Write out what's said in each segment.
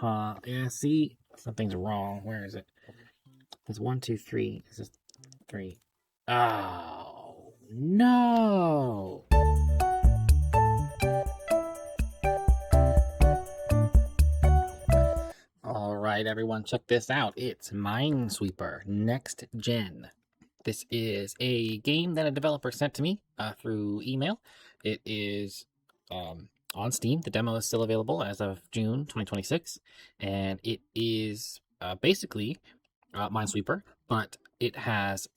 Yeah, see, something's wrong. Where is it? It's 1, 2, 3. This is 3. Oh, no. All right, everyone, check this out. It's Minesweeper Next Gen. This is a game that a developer sent to me through email. It is on Steam. The demo is still available as of June 2026, and it is basically Minesweeper, but it has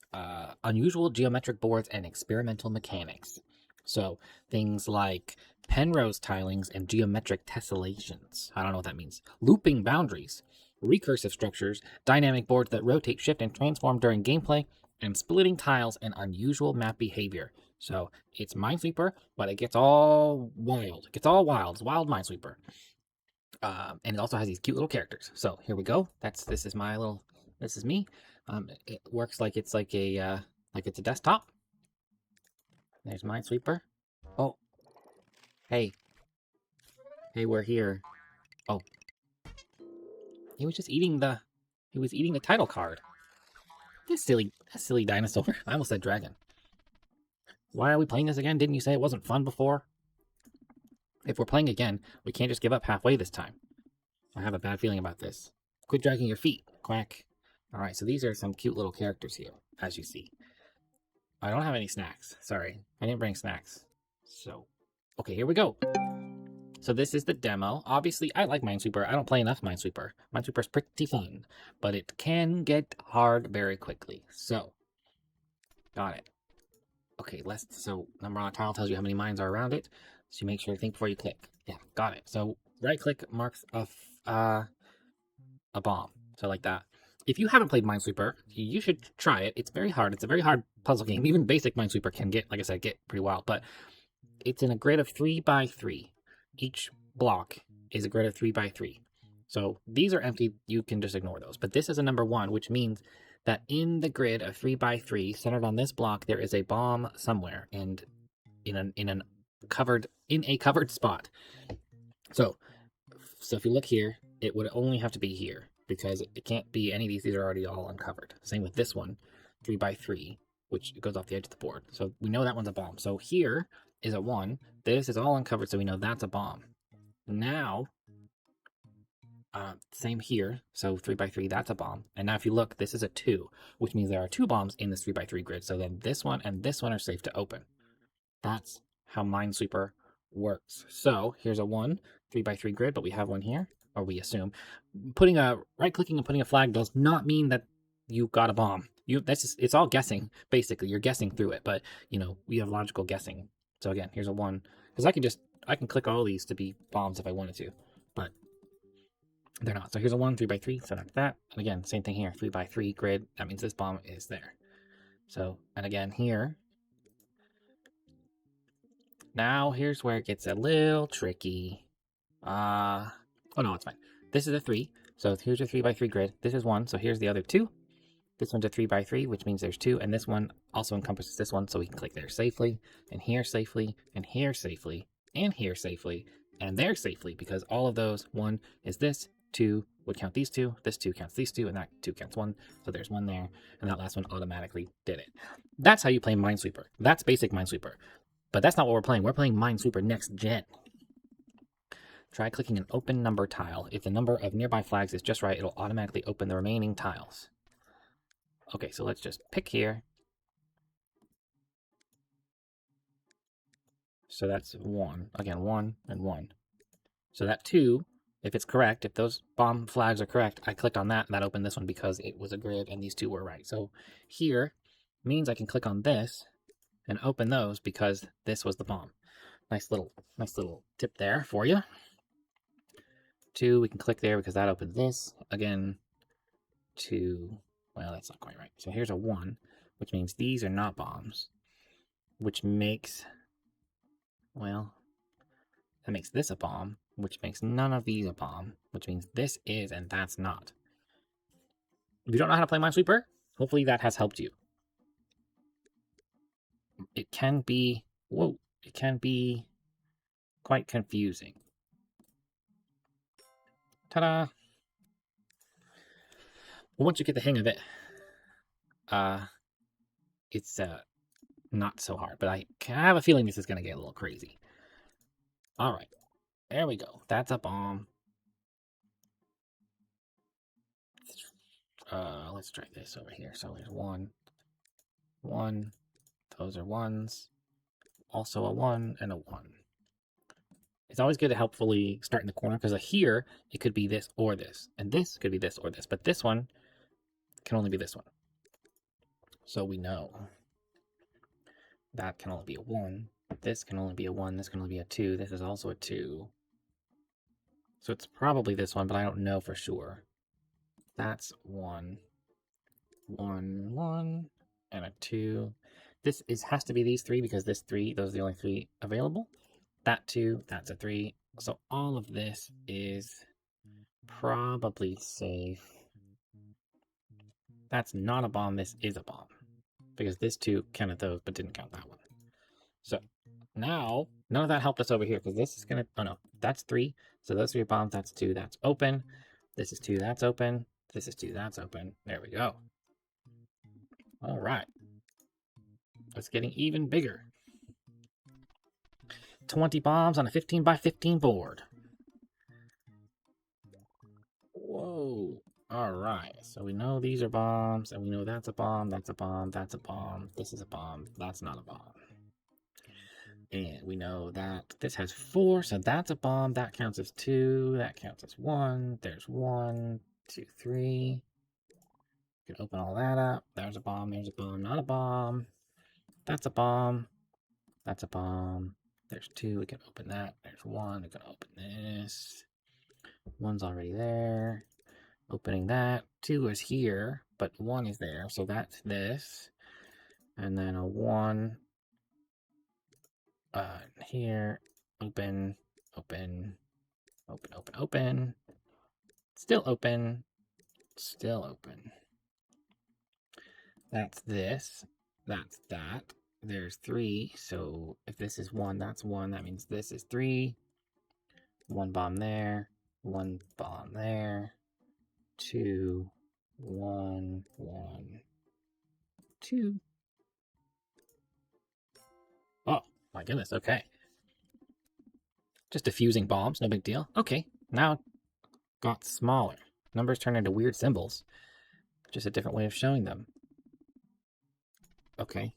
unusual geometric boards and experimental mechanics. So things like Penrose tilings and geometric tessellations. I don't know what that means. Looping boundaries, recursive structures, dynamic boards that rotate, shift, and transform during gameplay, and splitting tiles and unusual map behavior. So it's Minesweeper, but it gets all wild. It gets all wild. It's wild Minesweeper. And it also has these cute little characters. So here we go. This is my little. This is me. It works like it's like it's a desktop. There's Minesweeper. Oh, hey, we're here. Oh, he was just eating the. He was eating the title card. That silly dinosaur. I almost said dragon. Why are we playing this again? Didn't you say it wasn't fun before? If we're playing again, we can't just give up halfway this time. I have a bad feeling about this. Quit dragging your feet, quack. Alright, so these are some cute little characters here, as you see. I don't have any snacks. Sorry, I didn't bring snacks. So, okay, here we go. So this is the demo. Obviously, I like Minesweeper. I don't play enough Minesweeper. Minesweeper's pretty fun, but it can get hard very quickly. So, got it. Okay, so number on a tile tells you how many mines are around it. So you make sure to think before you click. Yeah, got it. So right click marks a bomb. So like that. If you haven't played Minesweeper, you should try it. It's very hard. It's a very hard puzzle game. Even basic Minesweeper can get, like I said, get pretty wild. But it's in a grid of 3 by 3. Each block is a grid of 3 by 3. So these are empty. You can just ignore those. But this is a number 1, which means that in the grid of 3 by 3, centered on this block, there is a bomb somewhere, and in a covered spot. So if you look here, it would only have to be here, because it can't be any of these. These are already all uncovered. Same with this one, 3 by 3, which goes off the edge of the board. So we know that one's a bomb. So here is a 1. This is all uncovered, so we know that's a bomb. Now, same here. So 3 by 3, that's a bomb. And now if you look, this is a 2, which means there are 2 bombs in this 3 by 3 grid. So then this one and this one are safe to open. That's how Minesweeper works. So here's a 1, 3 by 3 grid, but we have one here, or we assume. Right-clicking and putting a flag does not mean that you got a bomb. It's all guessing, basically. You're guessing through it, but we have logical guessing. So again, here's a 1, because I can click all these to be bombs if I wanted to, but they're not. So here's a 1, 3 by 3, so that's that. And again, same thing here, 3 by 3 grid. That means this bomb is there. So, and again here, now here's where it gets a little tricky. Oh no, it's fine. This is a 3, so here's a 3 by 3 grid. This is 1, so here's the other 2. This one's a 3 by 3, which means there's 2, and this one also encompasses this one, so we can click there safely, and here safely, and here safely, and here safely, and there safely, because all of those, 1 is this, 2 would count these 2, this 2 counts these 2, and that 2 counts 1, so there's 1 there, and that last one automatically did it. That's how you play Minesweeper. That's basic Minesweeper. But that's not what we're playing. We're playing Minesweeper Next Gen. Try clicking an open number tile. If the number of nearby flags is just right, it'll automatically open the remaining tiles. Okay, so let's just pick here. So that's 1. Again, 1 and 1. So that 2, if it's correct, if those bomb flags are correct, I clicked on that and that opened this one because it was a grid and these 2 were right. So here means I can click on this and open those because this was the bomb. Nice little tip there for you. 2, we can click there because that opens this. Again, 2, well, that's not quite right. So here's a 1, which means these are not bombs, which makes, well, that makes this a bomb, which makes none of these a bomb, which means this is and that's not. If you don't know how to play Minesweeper, hopefully that has helped you. It can be quite confusing Ta-da! Well, once you get the hang of it, it's not so hard. But I have a feeling this is gonna get a little crazy. All right, there we go. That's a bomb. Let's try this over here. So there's one. Those are ones. Also a 1 and a 1. It's always good to helpfully start in the corner because here it could be this or this, and this could be this or this, but this one can only be this one. So we know that can only be a 1. This can only be a 1. This can only be a 2. This is also a 2. So it's probably this one, but I don't know for sure. That's 1, 1, 1, and a 2. This has to be these 3 because this 3, those are the only 3 available. That 2, that's a 3. So all of this is probably safe. That's not a bomb. This is a bomb. Because this 2 counted those, but didn't count that one. So now, none of that helped us over here because this is going to... Oh, no. That's 3. So those 3 bombs. That's 2. That's open. This is 2. That's open. This is 2. That's open. There we go. All right. It's getting even bigger. 20 bombs on a 15 by 15 board. Whoa. All right. So we know these are bombs, and we know that's a bomb, that's a bomb, that's a bomb, this is a bomb, that's not a bomb. And we know that this has 4, so that's a bomb. That counts as 2. That counts as 1. There's 1, 2, 3. You can open all that up. There's a bomb. There's a bomb. Not a bomb. That's a bomb. That's a bomb. There's 2. We can open that. There's 1. We can open this. 1's already there. Opening that. 2 is here, but 1 is there. So that's this. And then a 1. Here. Open. Open. Open, open, open. Still open. Still open. That's this. That's that. There's 3. So if this is 1, that's 1. That means this is 3. 1 bomb there. 1 bomb there. 2. 1, 1, 2. Oh, my goodness. Okay. Just diffusing bombs. No big deal. Okay. Now it got smaller. Numbers turn into weird symbols. Just a different way of showing them. Okay.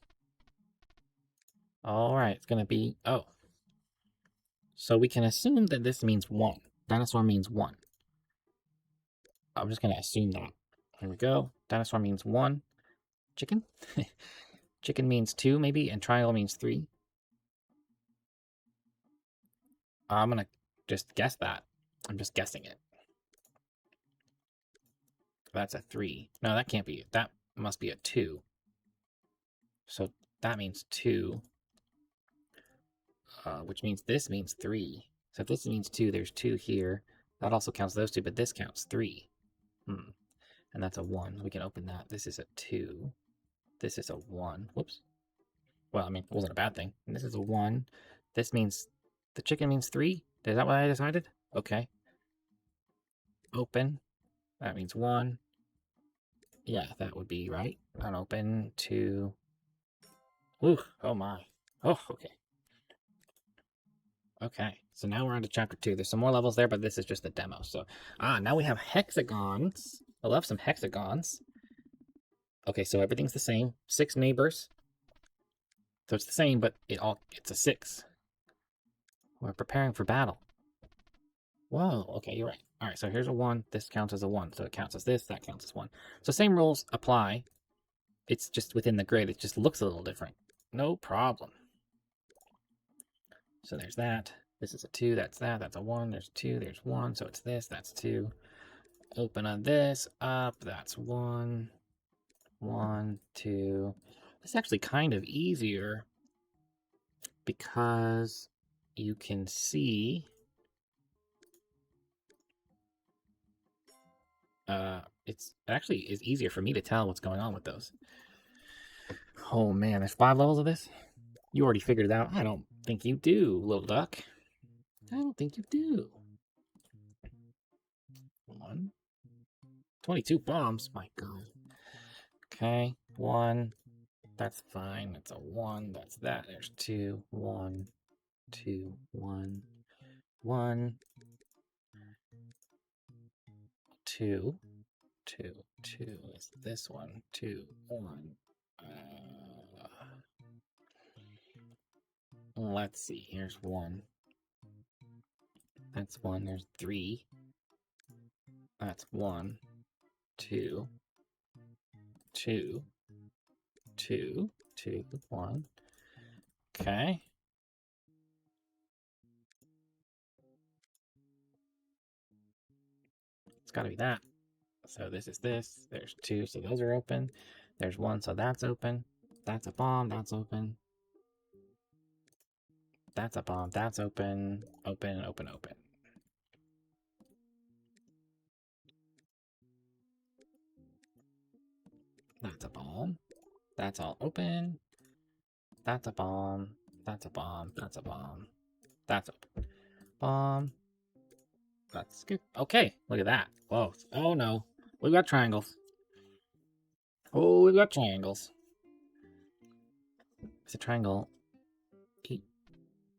All right. It's going to be... Oh. So we can assume that this means 1. Dinosaur means 1. I'm just going to assume that. There we go. Dinosaur means 1. Chicken? Chicken means 2, maybe, and triangle means 3. I'm going to just guess that. I'm just guessing it. That's a 3. No, that can't be it. That must be a 2. So that means 2. Which means this means 3. So if this means 2, there's 2 here. That also counts those 2, but this counts 3. And that's a 1. We can open that. This is a 2. This is a 1. Whoops. Well, I mean, it wasn't a bad thing. And this is a 1. This means... The chicken means 3? Is that what I decided? Okay. Open. That means 1. Yeah, that would be right. Unopen. 2. Ooh, oh my. Oh, okay. Okay, so now we're on to chapter 2. There's some more levels there, but this is just the demo. So, now we have hexagons. I love some hexagons. Okay, so everything's the same. 6 neighbors. So it's the same, but it's a 6. We're preparing for battle. Whoa, okay, you're right. All right, so here's a 1. This counts as a 1. So it counts as this, that counts as 1. So same rules apply. It's just within the grid. It just looks a little different. No problem. So there's that. This is a 2, that's that, that's a 1, there's 2, there's 1, so it's this, that's 2. Open on this up, that's 1, 1, 2. This is actually kind of easier because you can see it actually is easier for me to tell what's going on with those. Oh man, there's 5 levels of this? You already figured it out. I don't think you do, little duck. I don't think you do. 1. 22 bombs, my god. Okay, 1. That's fine. That's a 1. That's that. There's 2. 1, 2, 1, 1, 2, 2, 2 is this one. 2, 1. Let's see. Here's 1. That's 1. There's 3. That's 1, 2, 2, 2, 2, 1. Okay. It's got to be that. So this is this. There's 2, so those are open. There's 1, so that's open. That's a bomb. That's open. That's a bomb. That's open. Open, open, open. That's a bomb. That's all open. That's a bomb. That's a bomb. That's a bomb. That's open. Bomb. That's good. Okay, look at that. Whoa. Oh no. We've got triangles. Oh, we've got triangles. It's a triangle. 8,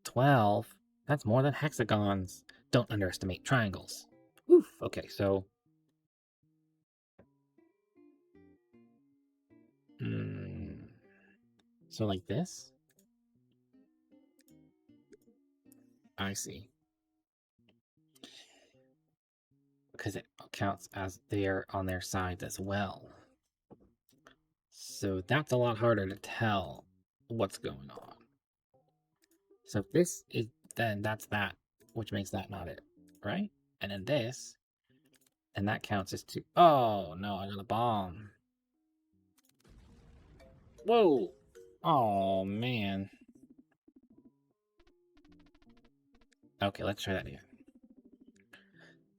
12. That's more than hexagons. Don't underestimate triangles. Oof. Okay, so. So like this? I see. Because it counts as they're on their sides as well. So that's a lot harder to tell what's going on. So if this is, then that's that, which makes that not it, right? And then this, and that counts as 2. Oh, no, I got a bomb. Whoa. Oh, man. Okay, let's try that again.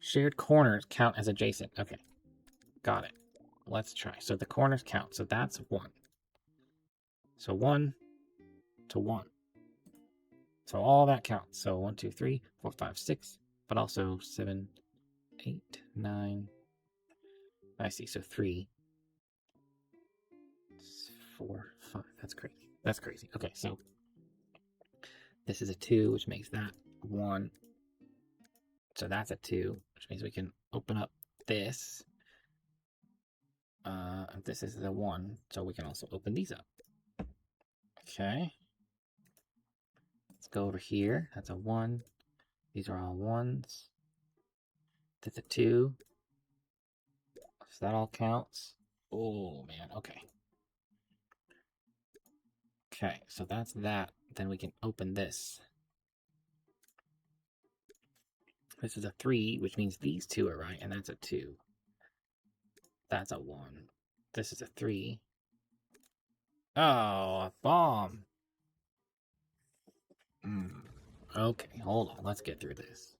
Shared corners count as adjacent. Okay, got it. Let's try. So the corners count. So that's 1. So 1 to 1. So all that counts. So 1, 2, 3, 4, 5, 6, but also 7, 8, 9. I see. So 3, 4, 5. That's crazy. That's crazy. Okay, so this is a 2, which makes that 1. So that's a 2, which means we can open up this. This is the 1, so we can also open these up. Okay. Let's go over here. That's a 1. These are all 1s. That's a 2. So that all counts. Oh, man. Okay. Okay, so that's that. Then we can open this. This is a 3, which means these 2 are right, and that's a 2. That's a 1. This is a 3. Oh, a bomb. Okay, hold on. Let's get through this.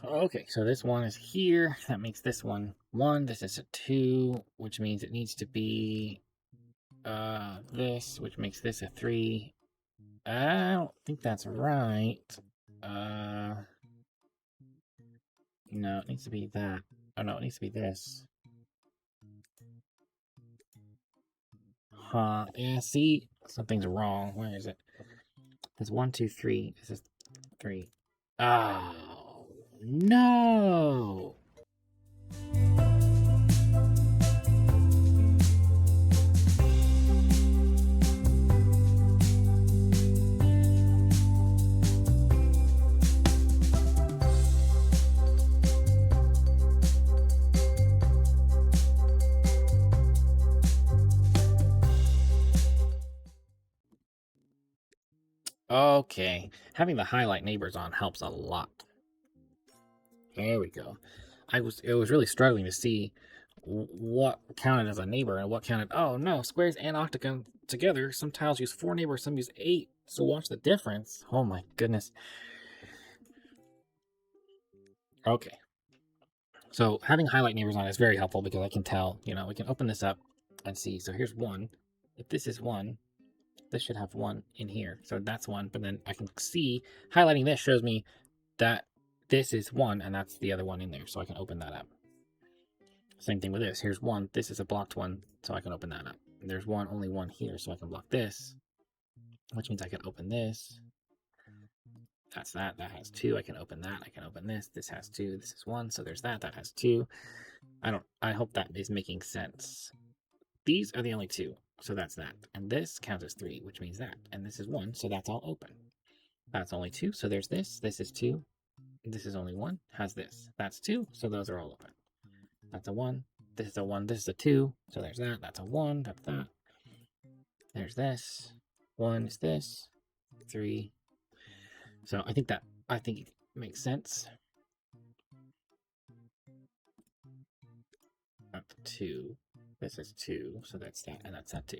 Okay, so this 1 is here. That makes this one 1. This is a 2, which means it needs to be this, which makes this a 3. I don't think that's right. No, it needs to be that. Oh no, it needs to be this. Huh, yeah, see? Something's wrong. Where is it? There's 1, 2, 3. This is 3. Oh, no! Okay, having the highlight neighbors on helps a lot. There we go. It was really struggling to see what counted as a neighbor and what counted. Oh no, squares and octagon together. Some tiles use 4 neighbors, some use 8. So watch the difference. Oh my goodness. Okay. So having highlight neighbors on is very helpful because I can tell, we can open this up and see. So here's 1. If this is 1, this should have 1 in here. So that's 1, but then I can see highlighting this shows me that this is 1 and that's the other one in there. So I can open that up. Same thing with this. Here's 1. This is a blocked 1, so I can open that up. And there's only 1 here, so I can block this, which means I can open this. That's that. That has 2. I can open that. I can open this. This has 2. This is 1. So there's that. That has 2. I hope that is making sense. These are the only 2. So that's that. And this counts as 3, which means that. And this is 1. So that's all open. That's only 2. So there's this. This is 2. This is only 1. Has this. That's 2. So those are all open. That's a 1. This is a 1. This is a 2. So there's that. That's a 1. That's that. There's this. 1 is this. 3. So I think it makes sense. That's 2. This is 2. So that's that. And that's that 2.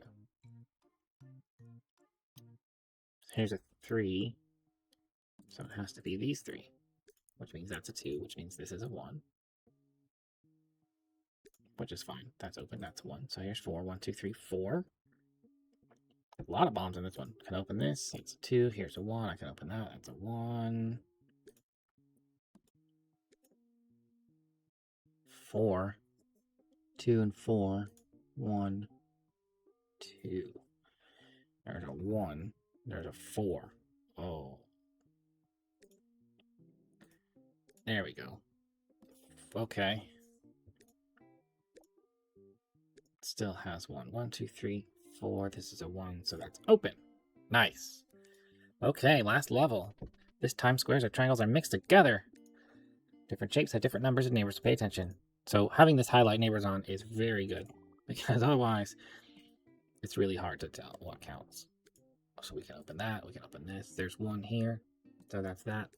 Here's a 3. So it has to be these 3. Which means that's a 2. Which means this is a 1. Which is fine. That's open. That's 1. So here's 4. 1, 2, 3, 4. A lot of bombs in this one. I can open this. That's a 2. Here's a 1. I can open that. That's a 1. 4. 2 and 4. 1, 2. There's a 1. There's a 4. Oh. There we go. Okay. Still has 1. 1, 2, 3, 4. This is a 1, so that's open. Nice. Okay, last level. This time squares or triangles are mixed together. Different shapes have different numbers of neighbors, so pay attention. So having this highlight neighbors on is very good, because otherwise it's really hard to tell what counts. So we can open that, we can open this. There's 1 here, so that's that.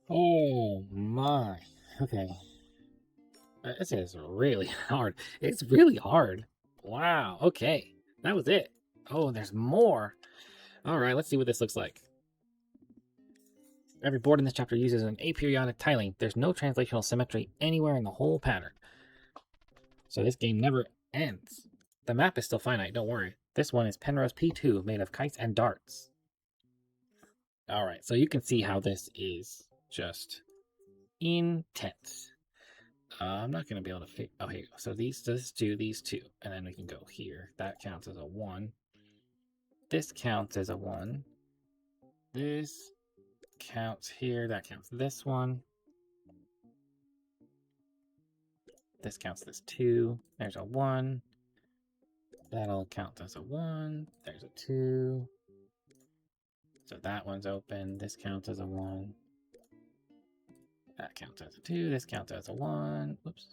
Oh my. Okay. This is really hard. It's really hard. Wow. Okay. That was it. Oh, there's more. All right, let's see what this looks like. Every board in this chapter uses an aperiodic tiling. There's no translational symmetry anywhere in the whole pattern. So this game never ends. The map is still finite, don't worry. This one is Penrose P2, made of kites and darts. All right, so you can see how this is just intense. I'm not going to be able to fit. Oh, here you go. So these 2, these 2. And then we can go here. That counts as a 1. This counts as a 1. This counts here. That counts this one. This counts this 2. There's a 1. That'll count as a 1. There's a 2. So that one's open. This counts as a 1. That counts as a 2. This counts as a 1. Whoops.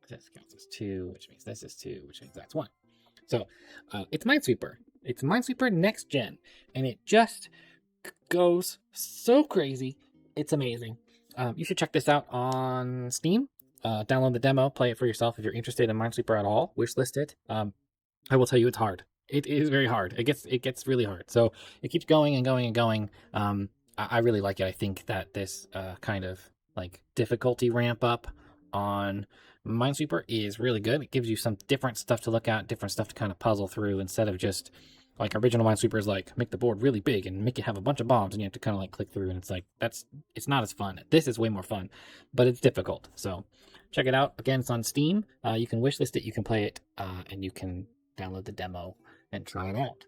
This counts as 2, which means this is 2, which means that's 1. So it's Minesweeper. It's Minesweeper Next Gen. And it just goes so crazy. It's amazing. You should check this out on Steam. Download the demo. Play it for yourself if you're interested in Minesweeper at all. Wishlist it. I will tell you it's hard. It is very hard. It gets really hard. So it keeps going and going and going. I really like it. I think that this kind of like difficulty ramp up on Minesweeper is really good. It gives you some different stuff to look at, different stuff to kind of puzzle through instead of just like original Minesweeper is like make the board really big and make it have a bunch of bombs and you have to kind of like click through and it's like it's not as fun. This is way more fun, but it's difficult. So check it out. Again, it's on Steam. You can wishlist it, you can play it, and you can download the demo and try it out.